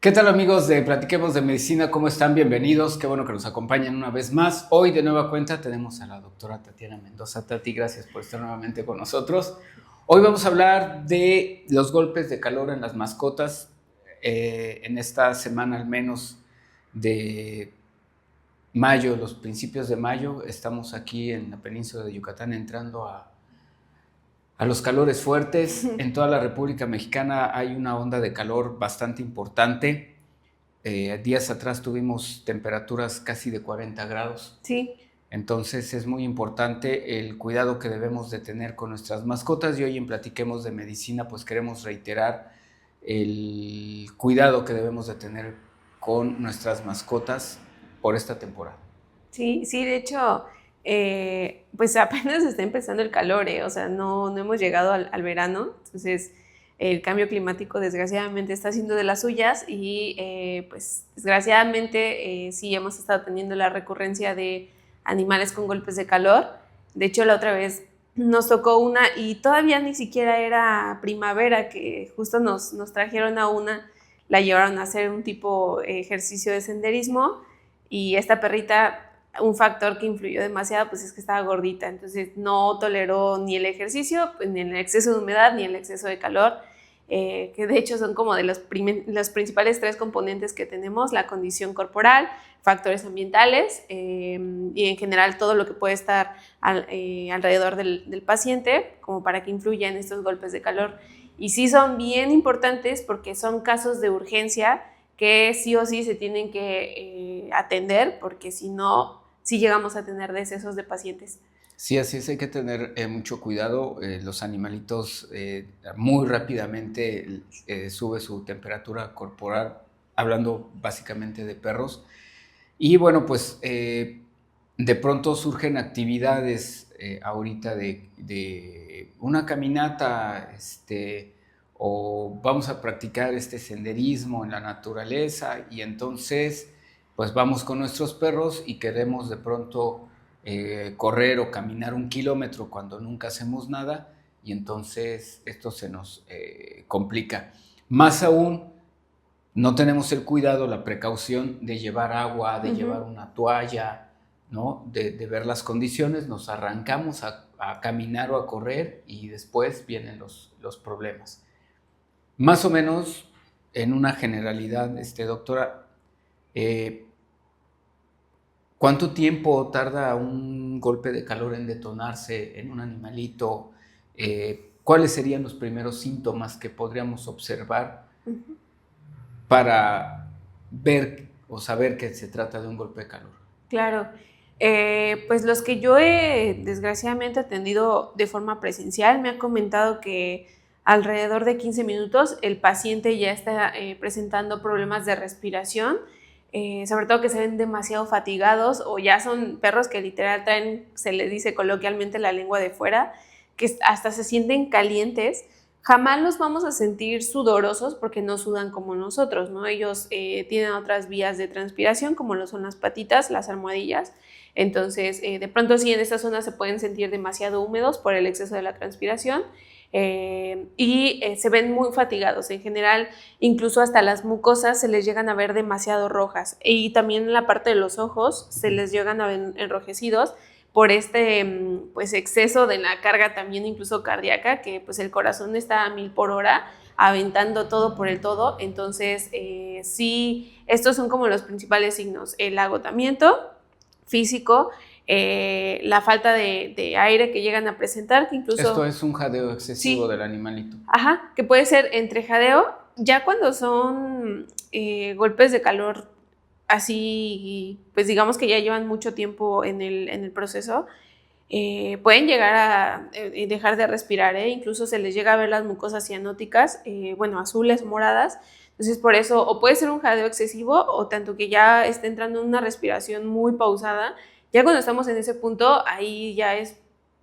¿Qué tal amigos de Platiquemos de Medicina? ¿Cómo están? Bienvenidos. Qué bueno que nos acompañan una vez más. Hoy de nueva cuenta tenemos a la doctora Tatiana Mendoza. Tati, gracias por estar nuevamente con nosotros. Hoy vamos a hablar de los golpes de calor en las mascotas. En esta semana al menos de mayo, los principios de mayo, estamos aquí en la península de Yucatán entrando a los calores fuertes. En toda la República Mexicana hay una onda de calor bastante importante. Días atrás tuvimos temperaturas casi de 40 grados. Sí. Entonces es muy importante el cuidado que debemos de tener con nuestras mascotas, y hoy en Platiquemos de Medicina pues queremos reiterar el cuidado que debemos de tener con nuestras mascotas por esta temporada. Sí, de hecho, pues apenas está empezando el calor, o sea, no hemos llegado al verano, entonces el cambio climático desgraciadamente está haciendo de las suyas y pues desgraciadamente sí hemos estado teniendo la recurrencia de animales con golpes de calor. De hecho, la otra vez nos tocó una y todavía ni siquiera era primavera, que justo nos trajeron a una, la llevaron a hacer un tipo ejercicio de senderismo y esta perrita, un factor que influyó demasiado pues es que estaba gordita, entonces no toleró ni el ejercicio, pues, ni el exceso de humedad, ni el exceso de calor, que de hecho son como de los principales tres componentes que tenemos: la condición corporal, factores ambientales y en general todo lo que puede estar alrededor del paciente como para que influya en estos golpes de calor. Y sí son bien importantes porque son casos de urgencia que sí o sí se tienen que atender, porque si no, sí llegamos a tener decesos de pacientes. Sí, así es, hay que tener mucho cuidado. Los animalitos muy rápidamente sube su temperatura corporal, hablando básicamente de perros. Y bueno, pues de pronto surgen actividades ahorita de una caminata, o vamos a practicar este senderismo en la naturaleza, y entonces pues vamos con nuestros perros y queremos de pronto correr o caminar 1 kilómetro cuando nunca hacemos nada, y entonces esto se nos complica. Más aún, no tenemos el cuidado, la precaución de llevar agua, de llevar una toalla, ¿no? De ver las condiciones, nos arrancamos a caminar o a correr y después vienen los problemas. Más o menos, en una generalidad, doctora, ¿cuánto tiempo tarda un golpe de calor en detonarse en un animalito? ¿Cuáles serían los primeros síntomas que podríamos observar para ver o saber que se trata de un golpe de calor? Claro, pues los que yo he desgraciadamente atendido de forma presencial me han comentado que alrededor de 15 minutos el paciente ya está presentando problemas de respiración, sobre todo que se ven demasiado fatigados o ya son perros que literal traen, se les dice coloquialmente, la lengua de fuera, que hasta se sienten calientes. Jamás los vamos a sentir sudorosos porque no sudan como nosotros, ¿no? Ellos tienen otras vías de transpiración, como lo son las patitas, las almohadillas. Entonces, de pronto sí, en esta zona se pueden sentir demasiado húmedos por el exceso de la transpiración y se ven muy fatigados. En general, incluso hasta las mucosas se les llegan a ver demasiado rojas, y también en la parte de los ojos se les llegan a ver enrojecidos por pues exceso de la carga también incluso cardíaca, que pues el corazón está a 1000 por hora aventando todo por el todo. Entonces sí, estos son como los principales signos: el agotamiento físico, la falta de aire que llegan a presentar, que incluso... Esto es un jadeo excesivo, sí, del animalito. Ajá, que puede ser entre jadeo, ya cuando son golpes de calor así, pues digamos que ya llevan mucho tiempo en el proceso, pueden llegar a dejar de respirar, incluso se les llega a ver las mucosas cianóticas, azules o moradas. Entonces por eso, o puede ser un jadeo excesivo, o tanto que ya esté entrando en una respiración muy pausada. Ya cuando estamos en ese punto, ahí ya es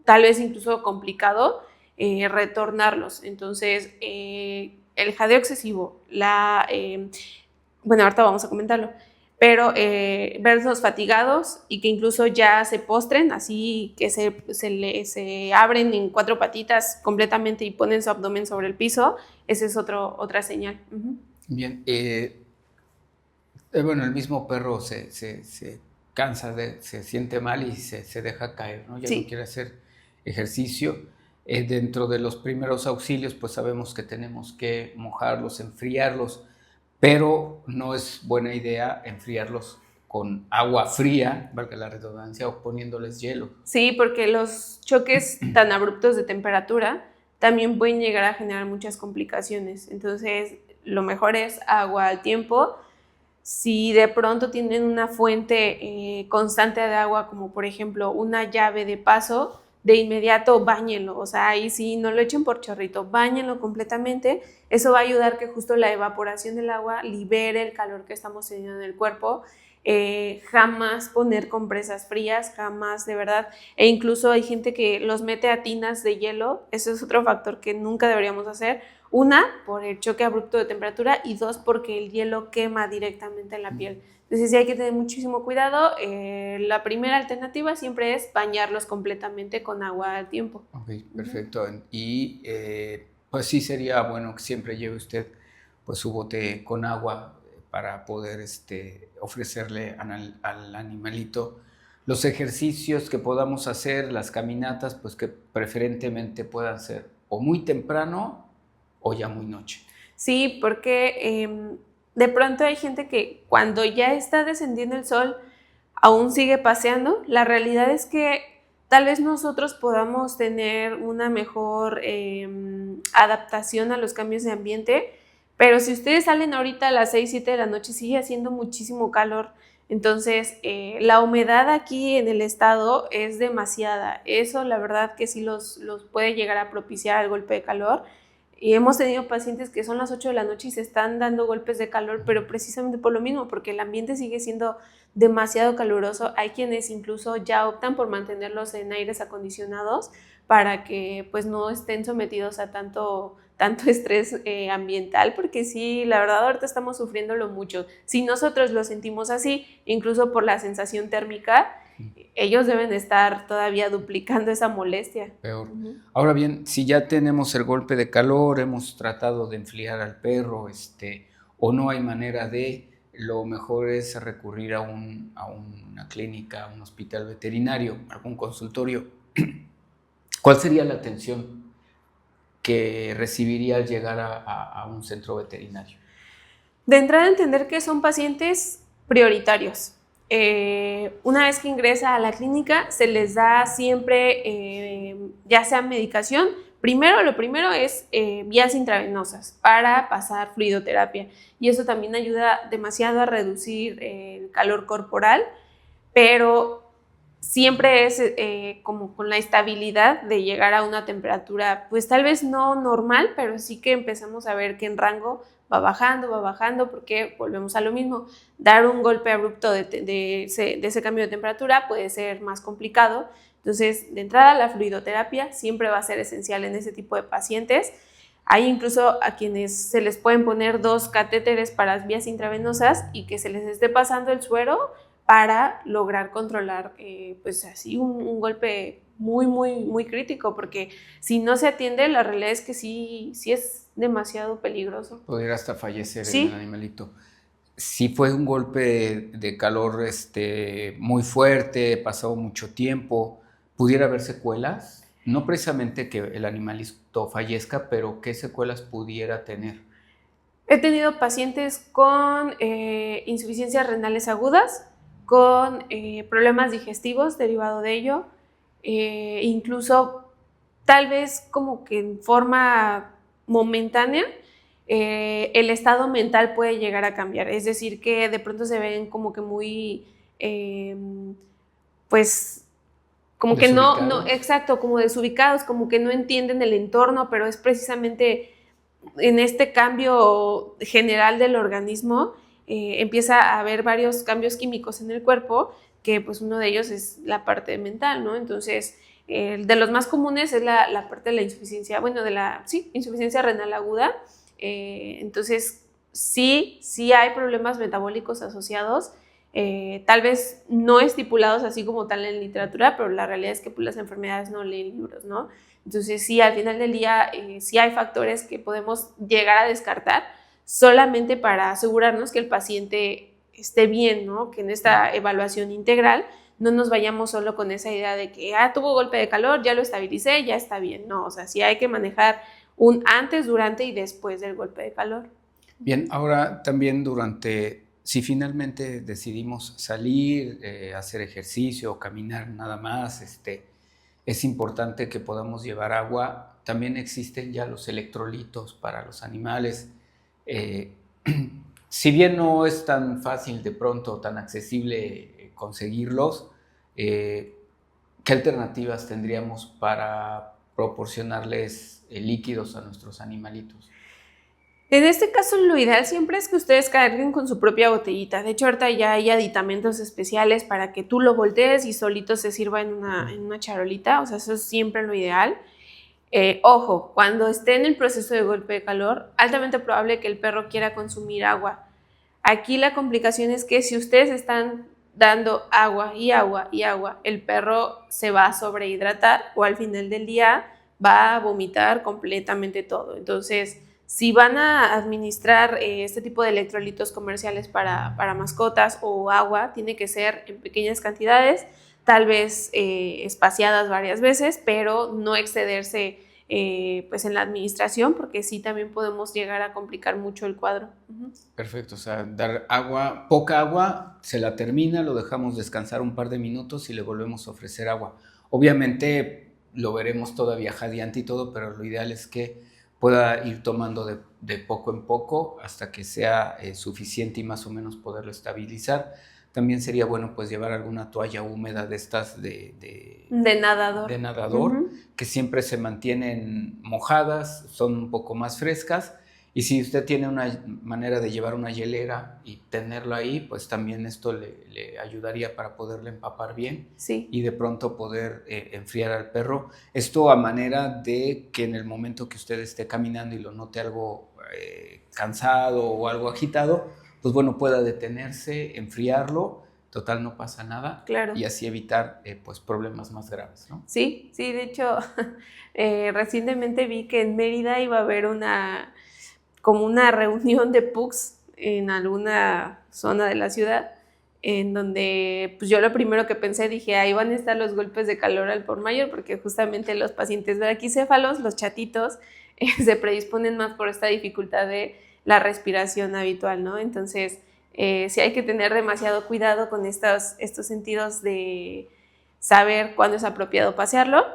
tal vez incluso complicado retornarlos. Entonces el jadeo excesivo, ahorita vamos a comentarlo, pero verlos fatigados y que incluso ya se postren, así que se abren en 4 patitas completamente y ponen su abdomen sobre el piso, esa es otra señal. Bien, Bueno, el mismo perro se cansa, se siente mal y se deja caer, ¿no? Ya no Sí. quiere hacer ejercicio. Dentro de los primeros auxilios, pues sabemos que tenemos que mojarlos, enfriarlos, pero no es buena idea enfriarlos con agua fría, valga la redundancia, o poniéndoles hielo. Sí, porque los choques tan abruptos de temperatura también pueden llegar a generar muchas complicaciones. Entonces, lo mejor es agua al tiempo. Si de pronto tienen una fuente constante de agua, como por ejemplo una llave de paso, de inmediato báñenlo. O sea, ahí sí, no lo echen por chorrito, báñenlo completamente. Eso va a ayudar que justo la evaporación del agua libere el calor que estamos teniendo en el cuerpo. Jamás poner compresas frías, jamás, de verdad. E incluso hay gente que los mete a tinas de hielo. Eso es otro factor que nunca deberíamos hacer. Una, por el choque abrupto de temperatura, y dos, porque el hielo quema directamente en la piel. Entonces sí hay que tener muchísimo cuidado. La primera alternativa siempre es bañarlos completamente con agua al tiempo. Ok, perfecto. Y pues sí sería bueno que siempre lleve usted pues su bote con agua para poder ofrecerle al animalito los ejercicios que podamos hacer, las caminatas, pues que preferentemente puedan ser o muy temprano o ya muy noche. Sí, porque de pronto hay gente que cuando ya está descendiendo el sol aún sigue paseando. La realidad es que tal vez nosotros podamos tener una mejor adaptación a los cambios de ambiente, pero si ustedes salen ahorita a las 6, 7 de la noche, sigue haciendo muchísimo calor. Entonces, la humedad aquí en el estado es demasiada. Eso, la verdad, que sí los puede llegar a propiciar el golpe de calor. Y hemos tenido pacientes que son las 8 de la noche y se están dando golpes de calor, pero precisamente por lo mismo, porque el ambiente sigue siendo demasiado caluroso. Hay quienes incluso ya optan por mantenerlos en aires acondicionados para que pues no estén sometidos a tanto estrés ambiental, porque sí, la verdad ahorita estamos sufriéndolo mucho. Si nosotros lo sentimos así, incluso por la sensación térmica, ellos deben estar todavía duplicando esa molestia. Peor. Ahora bien, si ya tenemos el golpe de calor, hemos tratado de enfriar al perro, o no hay manera de, lo mejor es recurrir a una clínica, a un hospital veterinario, algún consultorio. ¿Cuál sería la atención que recibiría al llegar a un centro veterinario? De entrada, entender que son pacientes prioritarios. Una vez que ingresa a la clínica, se les da siempre, ya sea medicación. Lo primero es vías intravenosas para pasar fluidoterapia, y eso también ayuda demasiado a reducir el calor corporal, pero siempre es como con la estabilidad de llegar a una temperatura, pues tal vez no normal, pero sí que empezamos a ver que en rango va bajando, porque volvemos a lo mismo. Dar un golpe abrupto de ese cambio de temperatura puede ser más complicado. Entonces, de entrada, la fluidoterapia siempre va a ser esencial en ese tipo de pacientes. Hay incluso a quienes se les pueden poner 2 catéteres para las vías intravenosas y que se les esté pasando el suero para lograr controlar pues así un golpe muy crítico, porque si no se atiende, la realidad es que sí es demasiado peligroso. Podría hasta fallecer ¿Sí? el animalito. Si fue un golpe de calor muy fuerte, pasado mucho tiempo, ¿pudiera haber secuelas? No precisamente que el animalito fallezca, pero ¿qué secuelas pudiera tener? He tenido pacientes con insuficiencias renales agudas, con problemas digestivos derivado de ello, incluso tal vez como que en forma momentánea, el estado mental puede llegar a cambiar. Es decir, que de pronto se ven como que muy, pues, como que no, exacto, como desubicados, como que no entienden el entorno, pero es precisamente en este cambio general del organismo, empieza a haber varios cambios químicos en el cuerpo, que pues uno de ellos es la parte mental, ¿no? Entonces, de los más comunes es la parte de la insuficiencia, insuficiencia renal aguda. Entonces, sí hay problemas metabólicos asociados, tal vez no estipulados así como tal en literatura, pero la realidad es que pues, las enfermedades no leen libros, ¿no? Entonces sí, al final del día sí hay factores que podemos llegar a descartar solamente para asegurarnos que el paciente esté bien, ¿no? Que en esta evaluación integral no nos vayamos solo con esa idea de que, tuvo golpe de calor, ya lo estabilicé, ya está bien. No, o sea, sí hay que manejar un antes, durante y después del golpe de calor. Bien, ahora también si finalmente decidimos salir, hacer ejercicio, caminar nada más, es importante que podamos llevar agua. También existen ya los electrolitos para los animales. Si bien no es tan fácil de pronto, tan accesible conseguirlos, ¿qué alternativas tendríamos para proporcionarles líquidos a nuestros animalitos? En este caso, lo ideal siempre es que ustedes carguen con su propia botellita. De hecho, ahorita ya hay aditamentos especiales para que tú lo voltees y solito se sirva en una charolita. O sea, eso es siempre lo ideal. Ojo, cuando esté en el proceso de golpe de calor, altamente probable que el perro quiera consumir agua. Aquí la complicación es que si ustedes están dando agua y agua y agua, el perro se va a sobrehidratar o al final del día va a vomitar completamente todo. Entonces, si van a administrar este tipo de electrolitos comerciales para mascotas o agua, tiene que ser en pequeñas cantidades, tal vez espaciadas varias veces, pero no excederse pues en la administración, porque sí también podemos llegar a complicar mucho el cuadro. Perfecto, o sea, dar agua, poca agua, se la termina, lo dejamos descansar un par de minutos y le volvemos a ofrecer agua. Obviamente lo veremos todavía jadeante y todo, pero lo ideal es que pueda ir tomando de poco en poco hasta que sea suficiente y más o menos poderlo estabilizar. También sería bueno pues llevar alguna toalla húmeda de estas de nadador, que siempre se mantienen mojadas, son un poco más frescas, y si usted tiene una manera de llevar una hielera y tenerlo ahí, pues también esto le ayudaría para poderle empapar bien, sí, y de pronto poder enfriar al perro. Esto a manera de que en el momento que usted esté caminando y lo note algo cansado o algo agitado, pues bueno, pueda detenerse, enfriarlo, total no pasa nada, claro, y así evitar pues problemas más graves, ¿no? Sí, de hecho, recientemente vi que en Mérida iba a haber como una reunión de pugs en alguna zona de la ciudad, en donde pues yo lo primero que pensé, dije, ahí van a estar los golpes de calor al por mayor, porque justamente los pacientes braquicéfalos, los chatitos, se predisponen más por esta dificultad de la respiración habitual, ¿no? Entonces, sí hay que tener demasiado cuidado con estos sentidos de saber cuándo es apropiado pasearlo.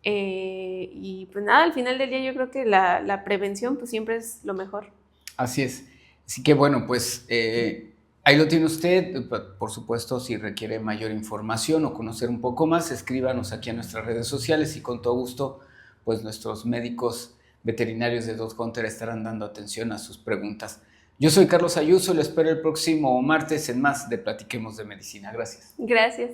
Y pues nada, al final del día yo creo que la prevención pues siempre es lo mejor. Así es. Así que bueno, pues ahí lo tiene usted. Por supuesto, si requiere mayor información o conocer un poco más, escríbanos aquí a nuestras redes sociales y con todo gusto, pues nuestros médicos veterinarios de Dog Hunter estarán dando atención a sus preguntas. Yo soy Carlos Ayuso, lo espero el próximo martes en más de Platiquemos de Medicina. Gracias. Gracias.